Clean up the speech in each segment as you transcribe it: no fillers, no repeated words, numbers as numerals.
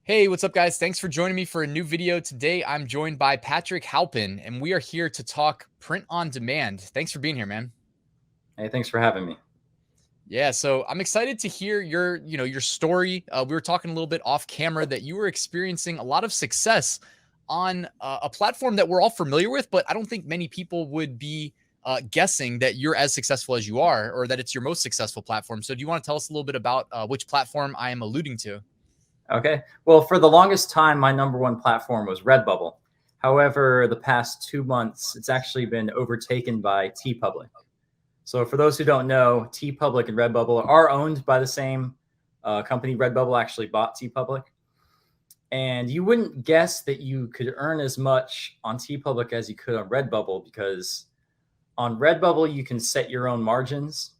Hey, what's up, guys? Thanks for joining me for a new video. Today, I'm joined by Patrick Halpin, and we are here to talk print on demand. Thanks for being here, man. Hey, thanks for having me. Yeah, so I'm excited to hear your story. We were talking a little bit off camera that you were experiencing a lot of success on a platform that we're all familiar with, but I don't think many people would be guessing that you're as successful as you are, or that it's your most successful platform. So, do you want to tell us a little bit about which platform I am alluding to? Okay. Well, for the longest time, my number one platform was Redbubble. However, the past 2 months, it's actually been overtaken by Teepublic. So for those who don't know, Teepublic and Redbubble are owned by the same company. Redbubble actually bought Teepublic. And you wouldn't guess that you could earn as much on Teepublic as you could on Redbubble, because on Redbubble, you can set your own margins.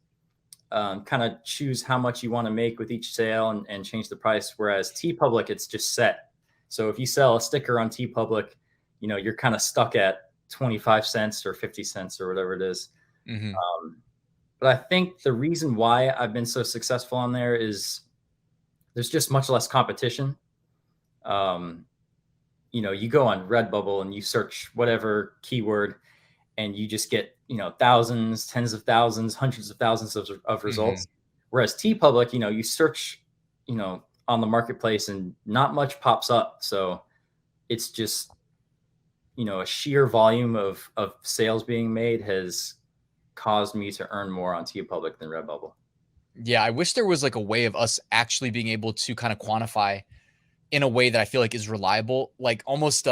Kind of choose how much you want to make with each sale and change the price. Whereas Teepublic, it's just set. So if you sell a sticker on Teepublic, you're kind of stuck at 25 cents or 50 cents or whatever it is. Mm-hmm. But I think the reason why I've been so successful on there is there's just much less competition. You go on Redbubble and you search whatever keyword and you just get, thousands, tens of thousands, hundreds of thousands of results. Whereas Teepublic, you search, on the marketplace and not much pops up. So it's just, a sheer volume of sales being made has caused me to earn more on Teepublic than Redbubble. Yeah, I wish there was like a way of us actually being able to kind of quantify in a way that I feel like is reliable, like almost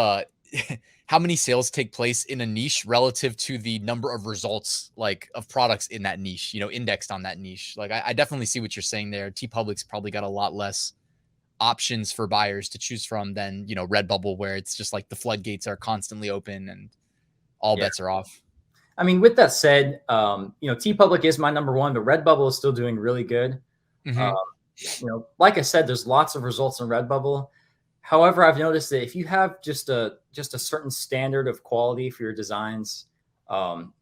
how many sales take place in a niche relative to the number of results, like of products in that niche, indexed on that niche. Like I definitely see what you're saying there. Tpublic's probably got a lot less options for buyers to choose from than, Redbubble, where it's just like the floodgates are constantly open and all Yeah. bets are off. I mean, with that said, Teepublic is my number one, but Redbubble is still doing really good. Um, Mm-hmm. like I said, there's lots of results in Redbubble. However, I've noticed that if you have just a certain standard of quality for your designs,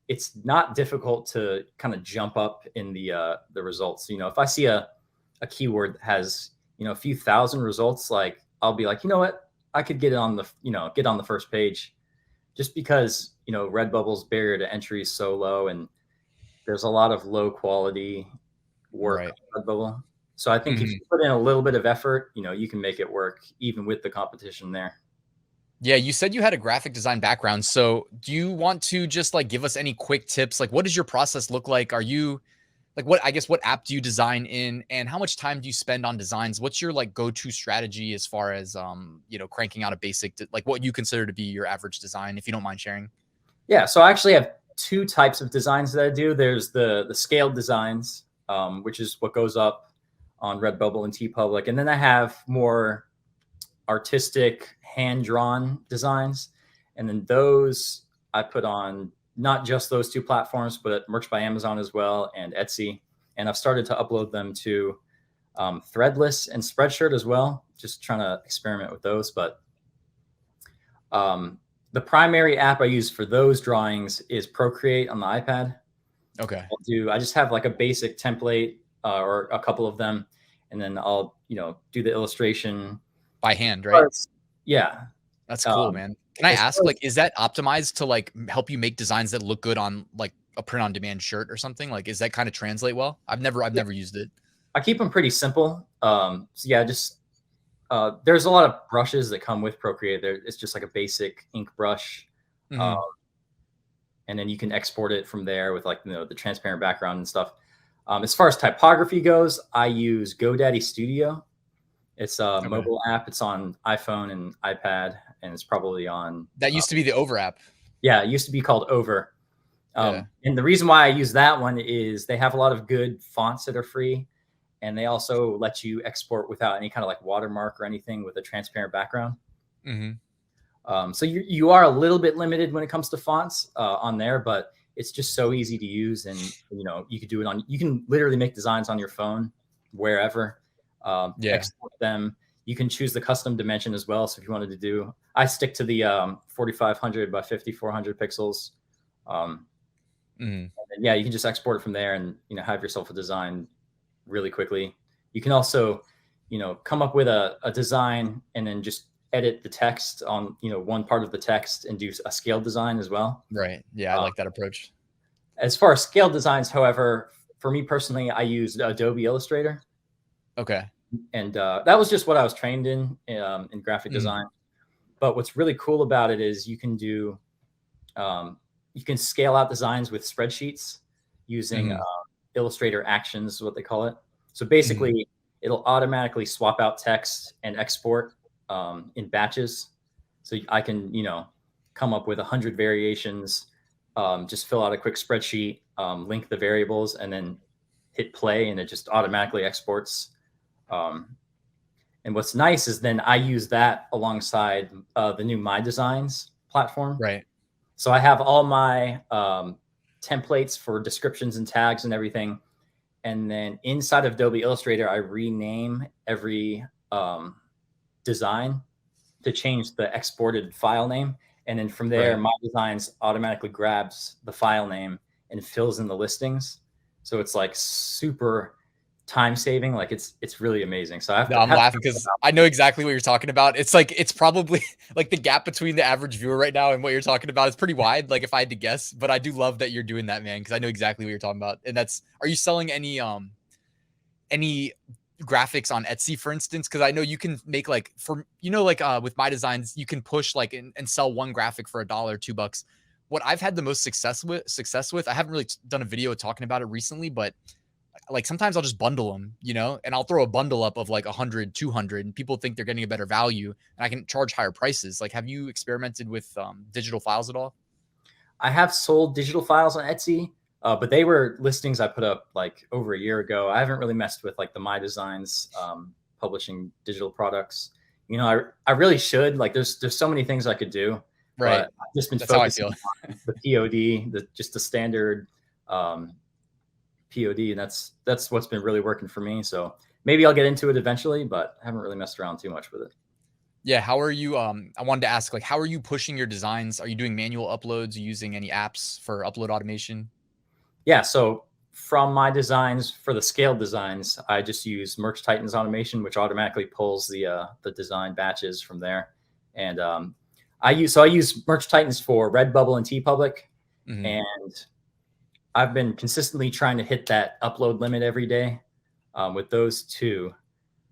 it's not difficult to kind of jump up in the results. If I see a keyword that has a few thousand results, like I'll be like, you know what, I could get it on the first page, just because Redbubble's barrier to entry is so low, and there's a lot of low quality work Right. on Redbubble. So I think if Mm-hmm. you put in a little bit of effort, you can make it work even with the competition there. Yeah, you said you had a graphic design background. So do you want to just like give us any quick tips? Like, what does your process look like? Are you like, what app do you design in, and how much time do you spend on designs? What's your like go-to strategy as far as, cranking out a basic, like what you consider to be your average design, if you don't mind sharing? Yeah, so I actually have two types of designs that I do. There's the scaled designs, which is what goes up on Redbubble and Teepublic, and then I have more artistic hand-drawn designs, and then those I put on not just those two platforms, but Merch by Amazon as well and Etsy. And I've started to upload them to Threadless and Spreadshirt as well, just trying to experiment with those. But the primary app I use for those drawings is Procreate on the iPad. Okay. I just have like a basic template or a couple of them, and then I'll do the illustration. By hand, right? Yeah. That's cool, man. Can I As ask, far as, like, is that optimized to like help you make designs that look good on like a print on demand shirt or something? Like, is that kind of translate well? I've yeah, never used it. I keep them pretty simple. So yeah, just there's a lot of brushes that come with Procreate. It's just like a basic ink brush, uh, Mm-hmm. and then you can export it from there with like the transparent background and stuff. As far as typography goes, I use GoDaddy Studio. It's a Okay. mobile app. It's on iPhone and iPad, and it's probably on. That used to be the Over app. Yeah, it used to be called Over. Yeah. And the reason why I use that one is they have a lot of good fonts that are free, and they also let you export without any kind of like watermark or anything with a transparent background. Mm-hmm. So you are a little bit limited when it comes to fonts on there, but it's just so easy to use, and you could do it on. You can literally make designs on your phone wherever. Yeah. Export them. You can choose the custom dimension as well. So if you wanted to do, I stick to the 4500 by 5400 pixels. Mm-hmm. And yeah, you can just export it from there and have yourself a design really quickly. You can also come up with a design and then just edit the text on, one part of the text and do a scaled design as well. Right. Yeah, I like that approach. As far as scaled designs, however, for me personally, I used Adobe Illustrator. Okay. And that was just what I was trained in graphic design. But what's really cool about it is you can scale out designs with spreadsheets using Illustrator Actions, is what they call it. So basically, it'll automatically swap out text and export in batches. So I can, come up with 100 variations, just fill out a quick spreadsheet, link the variables, and then hit play, and it just automatically exports. And what's nice is then I use that alongside the new My Designs platform. Right. So I have all my templates for descriptions and tags and everything. And then inside of Adobe Illustrator, I rename every design to change the exported file name. And then from there, My Designs automatically grabs the file name and fills in the listings. So it's like super time saving. Like it's really amazing. So I'm laughing because I know exactly what you're talking about. It's like, it's probably like the gap between the average viewer right now and what you're talking about is pretty wide. Like if I had to guess, but I do love that you're doing that, man. Cause I know exactly what you're talking about. And are you selling any graphics on Etsy, for instance? Cause I know you can make like with My Designs, you can push like and sell one graphic for $1 or $2. What I've had the most success with, I haven't really done a video talking about it recently, but like sometimes I'll just bundle them, and I'll throw a bundle up of like 100, 200 and people think they're getting a better value and I can charge higher prices. Like, have you experimented with digital files at all? I have sold digital files on Etsy, but they were listings I put up like over a year ago. I haven't really messed with like the My Designs publishing digital products. I really should. Like there's so many things I could do. Right. But I've just been That's how I focusing feel. on the POD, just the standard POD, and that's what's been really working for me. So maybe I'll get into it eventually, but I haven't really messed around too much with it. Yeah. How are you? I wanted to ask, like, how are you pushing your designs? Are you doing manual uploads? Are you using any apps for upload automation? Yeah. So from My Designs, for the scaled designs, I just use Merch Titans automation, which automatically pulls the design batches from there. And I use Merch Titans for Redbubble and Teepublic, and I've been consistently trying to hit that upload limit every day with those two.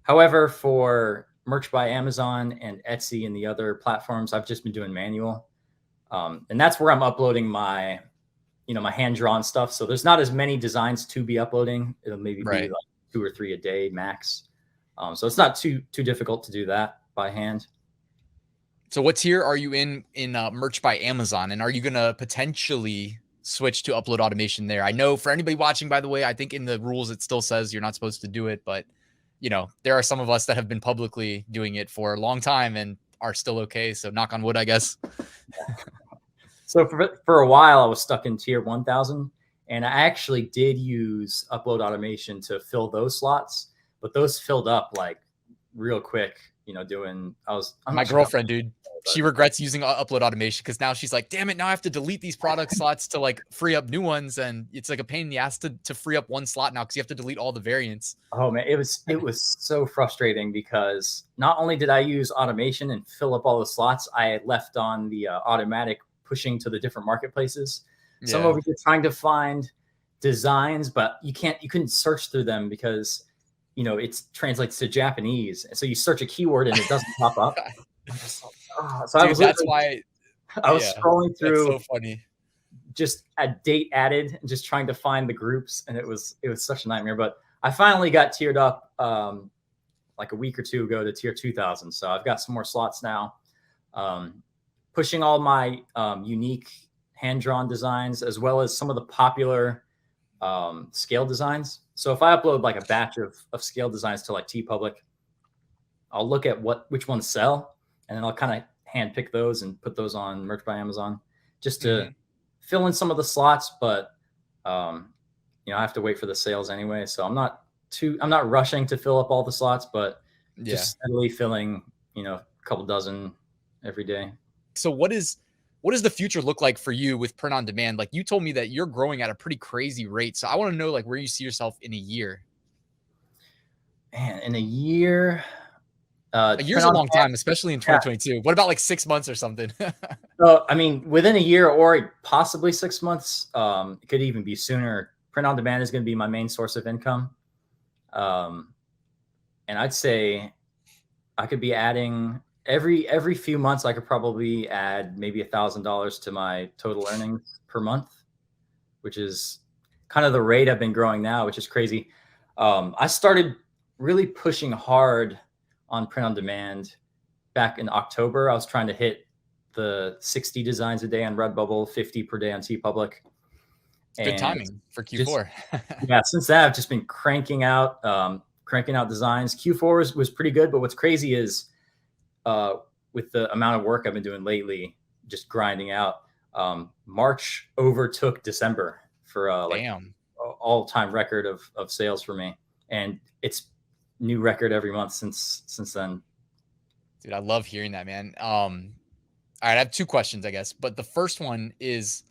However, for Merch by Amazon and Etsy and the other platforms, I've just been doing manual. And that's where I'm uploading my hand-drawn stuff. So there's not as many designs to be uploading. It'll maybe be like 2 or 3 a day max. So it's not too difficult to do that by hand. So what tier are you in Merch by Amazon? And are you going to potentially switch to upload automation there? I know for anybody watching, by the way, I think in the rules, it still says you're not supposed to do it, but there are some of us that have been publicly doing it for a long time and are still okay. So knock on wood, I guess. So for a while, I was stuck in tier 1000, and I actually did use upload automation to fill those slots, but those filled up like real quick. My girlfriend, dude, she regrets using upload automation because now she's like, damn it, now I have to delete these product slots to like free up new ones, and it's like a pain in the ass to free up one slot now because you have to delete all the variants. Oh man, it was so frustrating because not only did I use automation and fill up all the slots, I had left on the automatic pushing to the different marketplaces. So I'm over here trying to find designs, but you couldn't search through them because it translates to Japanese. And so you search a keyword and it doesn't pop up. So dude, that's why I was scrolling through. That's so funny. Just a date added and just trying to find the groups. And it was such a nightmare, but I finally got tiered up like a week or two ago to tier 2000. So I've got some more slots now. Pushing all my unique hand-drawn designs as well as some of the popular scale designs. So if I upload like a batch of scale designs to like Tpublic, I'll look at which ones sell, and then I'll kind of hand pick those and put those on Merch by Amazon just to fill in some of the slots. But I have to wait for the sales anyway, so I'm not rushing to fill up all the slots, but just steadily filling a couple dozen every day. So what does the future look like for you with print on demand? Like you told me that you're growing at a pretty crazy rate. So I want to know like where you see yourself in a year. Man, in a year, A year's print a on long demand. time, especially in Yeah. 2022. What about like 6 months or something? So, I mean, within a year or possibly 6 months, it could even be sooner. Print on demand is going to be my main source of income. Um, and I'd say I could be adding every few months. I could probably add maybe $1,000 to my total earnings per month, which is kind of the rate I've been growing now, which is crazy. I started really pushing hard on print on demand back in October. I was trying to hit the 60 designs a day on Redbubble, 50 per day on Teepublic. Good And timing for just, Q4. yeah, since that, I've just been cranking out designs. Q4 was pretty good, but what's crazy is with the amount of work I've been doing lately, just grinding out, March overtook December for like Damn. all-time record of sales for me, and it's new record every month since then. Dude, I love hearing that, man. All right, I have two questions, I guess. But the first one is,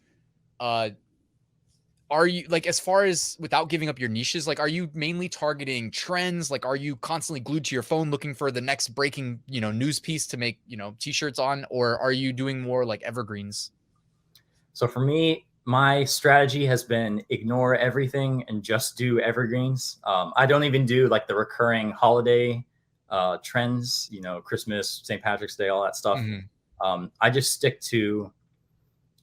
are you like, as far as without giving up your niches, like, are you mainly targeting trends? Like, are you constantly glued to your phone looking for the next breaking, news piece to make, t-shirts on, or are you doing more like evergreens? So for me, my strategy has been ignore everything and just do evergreens. I don't even do like the recurring holiday trends, Christmas, St. Patrick's Day, all that stuff. I just stick to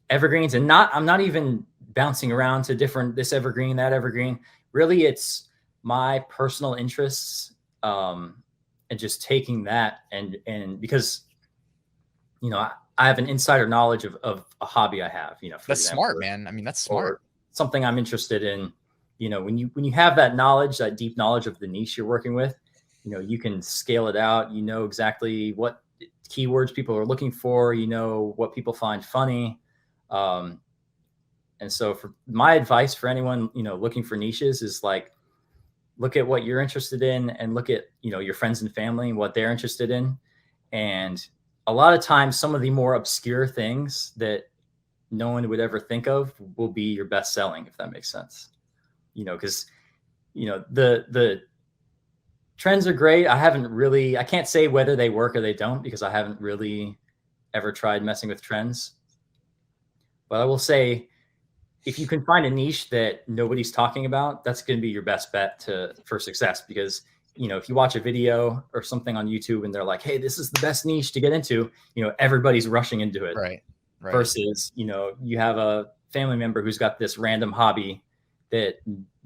evergreens, and I'm not even bouncing around to different, this evergreen, that evergreen. Really, it's my personal interests, and just taking that and because I have an insider knowledge of a hobby I have, for That's example, smart, man. I mean, that's smart. or something I'm interested in. When you have that knowledge, that deep knowledge of the niche you're working with, you can scale it out. You know exactly what keywords people are looking for. You know what people find funny. And so for my advice for anyone, looking for niches is like, look at what you're interested in and look at, your friends and family and what they're interested in. And a lot of times, some of the more obscure things that no one would ever think of will be your best selling, if that makes sense. Because, the trends are great. I can't say whether they work or they don't, because I haven't really ever tried messing with trends. But I will say, if you can find a niche that nobody's talking about, that's going to be your best bet for success. Because, if you watch a video or something on YouTube and they're like, hey, this is the best niche to get into, everybody's rushing into it. Right. Versus, you have a family member who's got this random hobby that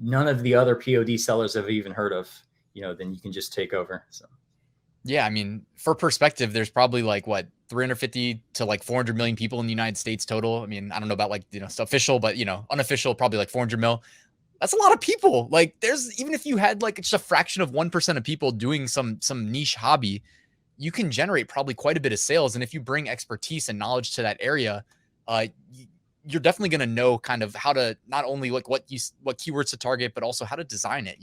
none of the other POD sellers have even heard of, then you can just take over. So. Yeah, I mean, for perspective, there's probably like 350 to like 400 million people in the United States total. I mean, I don't know about like, official, but unofficial, probably like 400 mil. That's a lot of people. Like, there's, even if you had like just a fraction of 1% of people doing some niche hobby, you can generate probably quite a bit of sales. And if you bring expertise and knowledge to that area, you're definitely going to know kind of how to not only like what keywords to target, but also how to design it,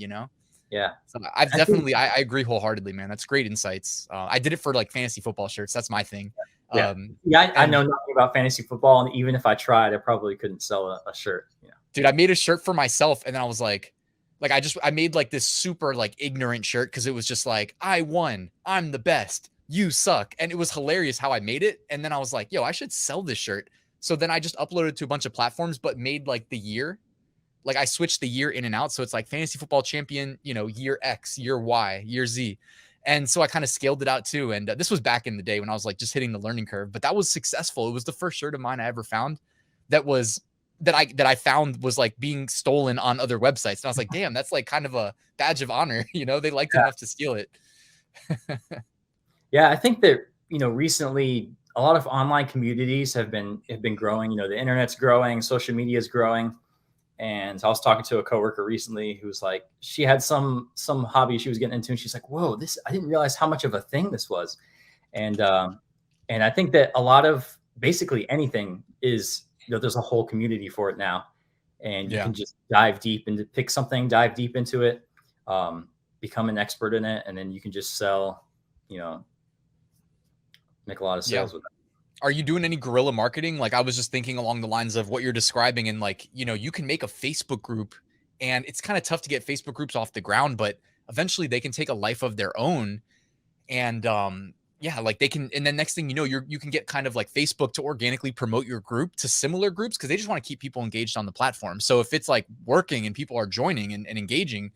Yeah. So I agree wholeheartedly, man. That's great insights. I did it for like fantasy football shirts. That's my thing. Yeah. I know nothing about fantasy football. And even if I tried, I probably couldn't sell a shirt. Dude, I made a shirt for myself. And then I was like I made like this super like ignorant shirt. Cause it was just like, I won, I'm the best, you suck. And it was hilarious how I made it. And then I was like, yo, I should sell this shirt. So then I just uploaded it to a bunch of platforms, but made like the year. Like, I switched the year in and out. So it's like fantasy football champion, year X, year Y, year Z. And so I kind of scaled it out too. And this was back in the day when I was like just hitting the learning curve, but that was successful. It was the first shirt of mine I ever found that I found was like being stolen on other websites. And I was like, damn, that's like kind of a badge of honor. They liked it enough to steal it. Yeah. I think that, recently a lot of online communities have been growing. The internet's growing, social media is growing. And I was talking to a coworker recently who was like, she had some hobby she was getting into, and she's like, whoa, I didn't realize how much of a thing this was. And I think that a lot of basically anything is, there's a whole community for it now. And you can just dive deep into it, become an expert in it. And then you can just sell, make a lot of sales with it. Are you doing any guerrilla marketing? Like, I was just thinking along the lines of what you're describing, and like, you can make a Facebook group, and it's kind of tough to get Facebook groups off the ground, but eventually they can take a life of their own. And yeah, like they can, and then next thing you know, you can get kind of like Facebook to organically promote your group to similar groups, because they just want to keep people engaged on the platform. So if it's like working and people are joining and engaging,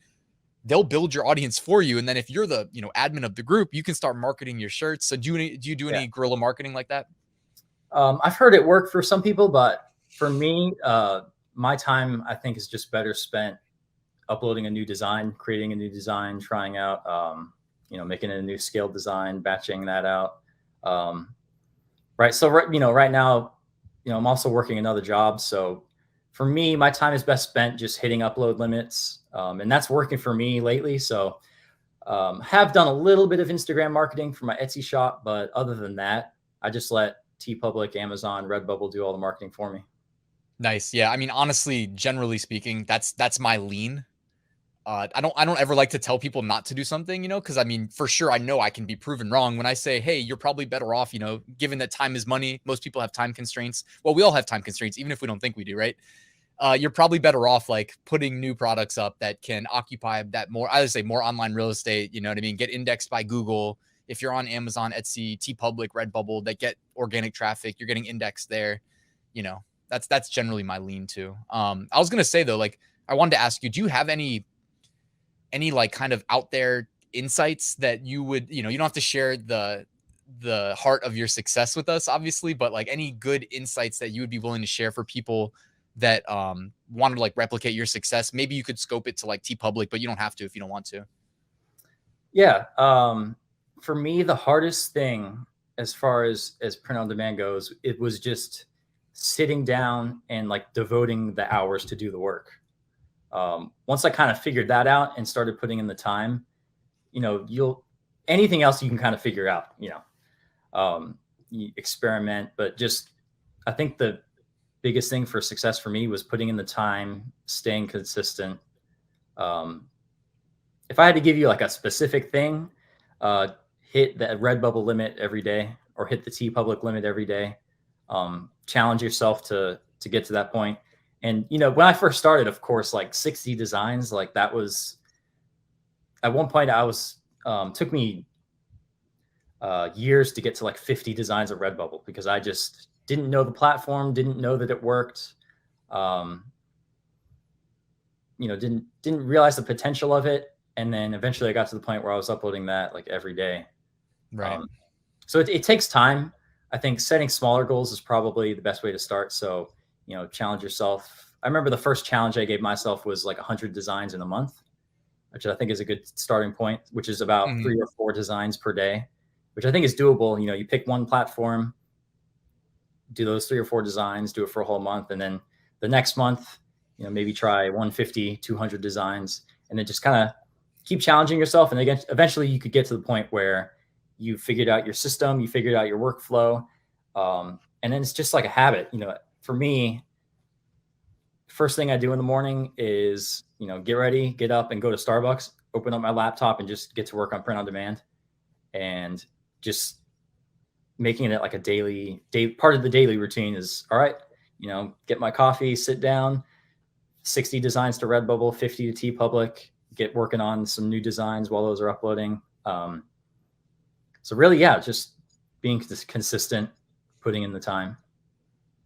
they'll build your audience for you. And then if you're the, you know, admin of the group, you can start marketing your shirts. So do you do any guerrilla marketing like that? I've heard it work for some people, but for me, my time, I think, is just better spent uploading a new design, creating a new design, trying out, you know, making a new scaled design, batching that out. Right. So, right now, you know, I'm also working another job. So for me, my time is best spent just hitting upload limits. And that's working for me lately. So have done a little bit of Instagram marketing for my Etsy shop, but other than that, I just let Teepublic, Amazon, Redbubble do all the marketing for me. Nice. Yeah. I mean, honestly, generally speaking, that's my lean. I don't ever like to tell people not to do something, you know, because I mean, for sure, I know I can be proven wrong when I say, hey, you're probably better off, you know, given that time is money. Most people have time constraints. Well, we all have time constraints, even if we don't think we do, right? You're probably better off like putting new products up that can occupy that more, I would say more online real estate, you know what I mean? Get indexed by Google. If you're on Amazon, Etsy, Teepublic, Redbubble, that get organic traffic, you're getting indexed there. You know, that's generally my lean too. I was gonna say though, like I wanted to ask you, do you have any like kind of out there insights that you would, you know, you don't have to share the heart of your success with us, obviously, but like any good insights that you would be willing to share for people that want to like replicate your success? Maybe you could scope it to like Teepublic, but you don't have to if you don't want to. Yeah. For me, the hardest thing as far as print on demand goes, it was just sitting down and like devoting the hours to do the work. Once I kind of figured that out and started putting in the time, you know, anything else you can kind of figure out, you know, you experiment, but just, I think the biggest thing for success for me was putting in the time, staying consistent. If I had to give you like a specific thing, hit the Redbubble limit every day or hit the Teepublic limit every day. Challenge yourself to get to that point. And, you know, when I first started, of course, like 60 designs, like that was, at one point I was, took me years to get to like 50 designs of Redbubble because I just didn't know the platform, didn't know that it worked. You know, didn't realize the potential of it. And then eventually I got to the point where I was uploading that like every day. Right. So it takes time. I think setting smaller goals is probably the best way to start. So, you know, challenge yourself. I remember the first challenge I gave myself was like 100 designs in a month, which I think is a good starting point, which is about 3 or 4 designs per day, which I think is doable. You know, you pick one platform, do those 3 or 4 designs, do it for a whole month. And then the next month, you know, maybe try 150, 200 designs, and then just kind of keep challenging yourself. And again, eventually you could get to the point where you figured out your system, you figured out your workflow. And then it's just like a habit. You know, for me, first thing I do in the morning is, you know, get ready, get up and go to Starbucks, open up my laptop and just get to work on print on demand, and just making it like a daily part of the daily routine is, all right, you know, get my coffee, sit down, 60 designs to Redbubble, 50 to Teepublic, get working on some new designs while those are uploading. So really, yeah, just being consistent, putting in the time.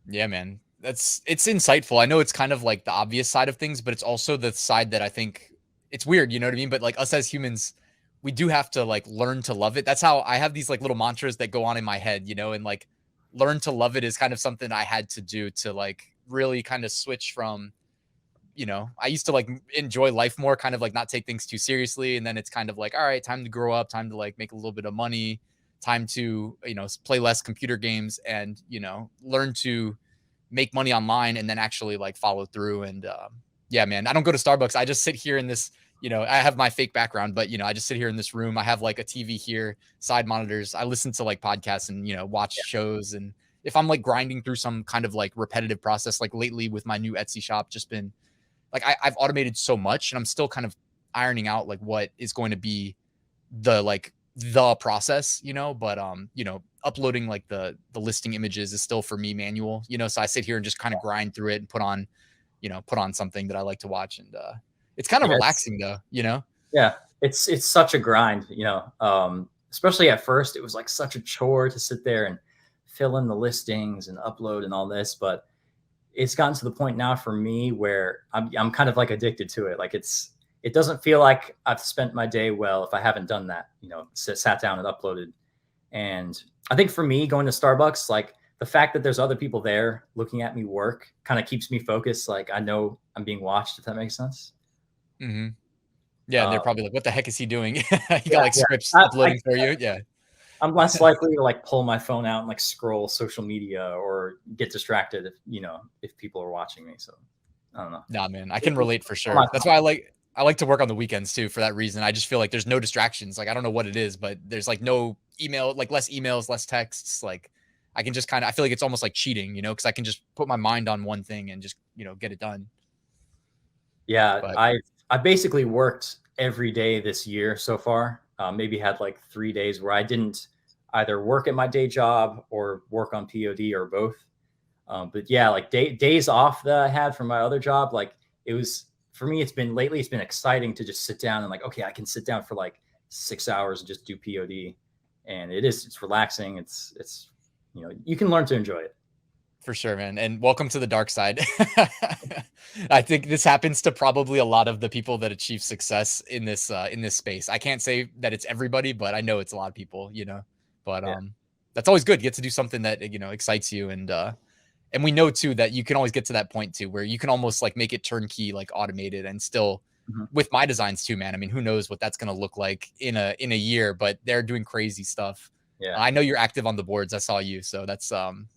Yeah, man. It's insightful. I know it's kind of like the obvious side of things, but it's also the side that I think it's weird, you know what I mean? But like us as humans, we do have to like learn to love it. That's how I have these like little mantras that go on in my head, you know, and like learn to love it is kind of something I had to do to like really kind of switch from, you know, I used to like enjoy life more, kind of like not take things too seriously. And then it's kind of like, all right, time to grow up, time to like make a little bit of money, time to, you know, play less computer games and, you know, learn to make money online and then actually like follow through. And yeah, man, I don't go to Starbucks. I just sit here in this, you know, I have my fake background, but, you know, I just sit here in this room. I have like a TV here, side monitors. I listen to like podcasts and, you know, watch shows. And if I'm like grinding through some kind of like repetitive process, like lately with my new Etsy shop, just been like, I've automated so much and I'm still kind of ironing out like what is going to be the process, you know, but you know, uploading like the listing images is still for me manual, you know, so I sit here and just kind of grind through it and put on something that I like to watch. And it's kind of relaxing though, you know? Yeah. it's such a grind, you know. Especially at first, it was like such a chore to sit there and fill in the listings and upload and all this. But it's gotten to the point now for me where I'm kind of like addicted to it. Like it doesn't feel like I've spent my day well if I haven't done that, you know, sat down and uploaded. And I think for me, going to Starbucks, like the fact that there's other people there looking at me work kind of keeps me focused. Like I know I'm being watched, if that makes sense. Mm-hmm. Yeah, and they're probably like, "What the heck is he doing?" He got Yeah, like yeah. scripts uploading for you. Yeah, I'm less likely to like pull my phone out and like scroll social media or get distracted if, you know, if people are watching me. So I don't know. nah, man, I can relate for sure. That's why I like to work on the weekends too. For that reason, I just feel like there's no distractions. Like I don't know what it is, but there's like no email, like less emails, less texts. Like I can just kind of, I feel like it's almost like cheating, you know, because I can just put my mind on one thing and just, you know, get it done. Yeah, But I basically worked every day this year so far. Maybe had like 3 days where I didn't either work at my day job or work on POD or both. But yeah, like days off that I had from my other job, like it was for me. It's been exciting to just sit down and like, okay, I can sit down for like 6 hours and just do POD, and it's relaxing. It's you know, you can learn to enjoy it. for sure, man. And welcome to the dark side. I think this happens to probably a lot of the people that achieve success in this space. I can't say that it's everybody, but I know it's a lot of people, you know. But Yeah. that's always good. You get to do something that, you know, excites you, and we know too that you can always get to that point too where you can almost like make it turnkey, like automated, and still Mhm. with my designs too, man. I mean, who knows what that's gonna look like in a year, but they're doing crazy stuff. Yeah. I know you're active on the boards. I saw you, so that's going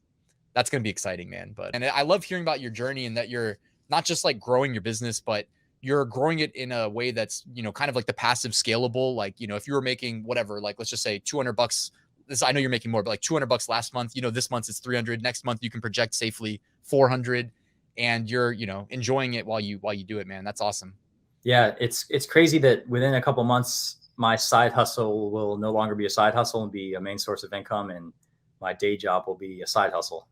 to be exciting, man. But and I love hearing about your journey and that you're not just like growing your business, but you're growing it in a way that's, you know, kind of like the passive scalable. Like, you know, if you were making whatever, like let's just say $200, this, I know you're making more, but like $200 last month, you know, this month it's 300. Next month you can project safely 400, and you're, you know, enjoying it while you do it, man. That's awesome. Yeah, it's crazy that within a couple months, my side hustle will no longer be a side hustle and be a main source of income, and my day job will be a side hustle.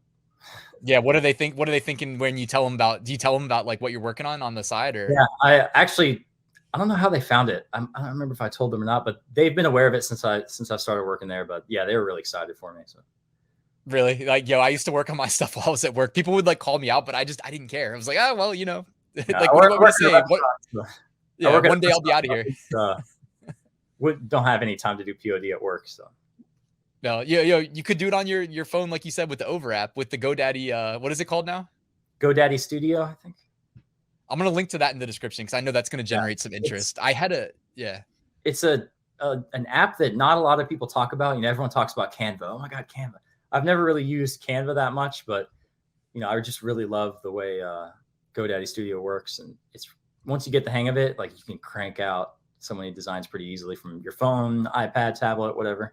Yeah. What do they think? What are they thinking when you tell them about, do you tell them about like what you're working on the side, or? Yeah, I don't know how they found it. I don't remember if I told them or not, but they've been aware of it since I started working there. But yeah, they were really excited for me. So Really? Like, yo, I used to work on my stuff while I was at work. People would like call me out, but I didn't care. I was like, oh, well, you know, yeah, like, what do you want me to say? What? I Yeah, work at a one day I'll be out of here. We don't have any time to do POD at work. So No, you could do it on your phone, like you said, with the Over app, with the GoDaddy. What is it called now? GoDaddy Studio, I think. I'm gonna link to that in the description because I know that's gonna generate some interest. I had a It's an app that not a lot of people talk about. You know, everyone talks about Canva. Oh my God, Canva. I've never really used Canva that much, but you know, I just really love the way GoDaddy Studio works, and it's once you get the hang of it, like you can crank out so many designs pretty easily from your phone, iPad, tablet, whatever.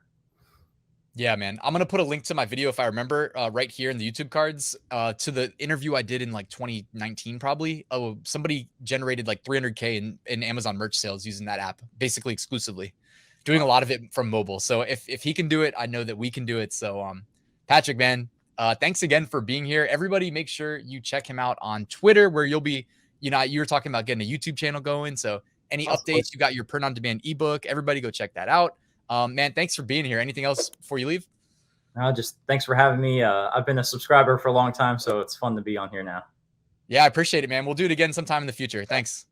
Yeah, man. I'm gonna put a link to my video if I remember right here in the YouTube cards to the interview I did in like 2019 probably. Oh, somebody generated like 300K in Amazon merch sales using that app, basically exclusively, doing a lot of it from mobile. So if he can do it, I know that we can do it. So Patrick, man, thanks again for being here. Everybody, make sure you check him out on Twitter, where you'll be. You know, you were talking about getting a YouTube channel going. So any updates, you got your print on demand ebook. Everybody, go check that out. Man, thanks for being here. Anything else before you leave? No, just thanks for having me. I've been a subscriber for a long time, so it's fun to be on here now. Yeah, I appreciate it, man. We'll do it again sometime in the future. Thanks.